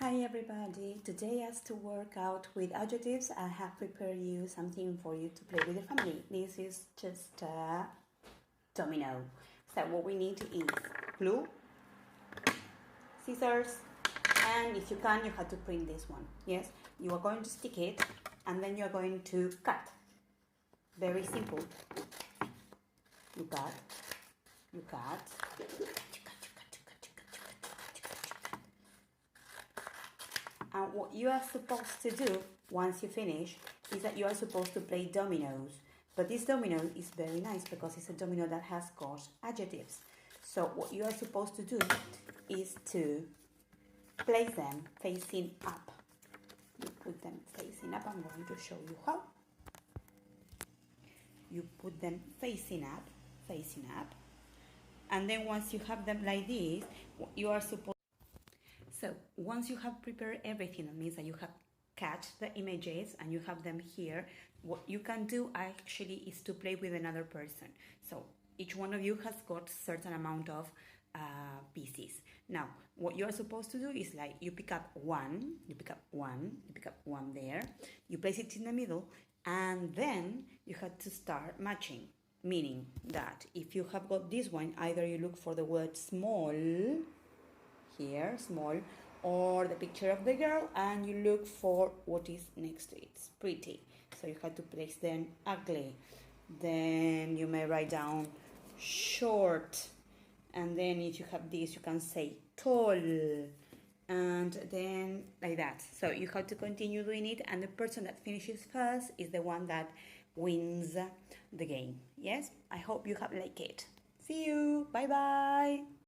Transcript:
Hi everybody, today as to work out with adjectives, I have prepared you something for you to play with your family. This is just a domino. So what we need is glue, scissors, and if you can, you have to print this one. Yes, you are going to stick it and then you are going to cut. Very simple. You cut, you cut. And what you are supposed to do once you finish is that you are supposed to play dominoes. But this domino is very nice because it's a domino that has got adjectives. So what you are supposed to do is to place them facing up. You put them facing up. I'm going to show you how. You put them facing up. And then once you have them like this, you are supposed. So once you have prepared everything, that means that you have cut the images and you have them here, what you can do actually is to play with another person. So each one of you has got a certain amount of pieces. Now, what you are supposed to do is like you pick up one there, you place it in the middle, and then you have to start matching. Meaning that if you have got this one, either you look for the word small, here, small, or the picture of the girl, and you look for what is next to it. It's pretty. So you have to place then ugly. Then you may write down short. And then if you have this, you can say tall. And then like that. So you have to continue doing it, and the person that finishes first is the one that wins the game. Yes? I hope you have liked it. See you. Bye-bye.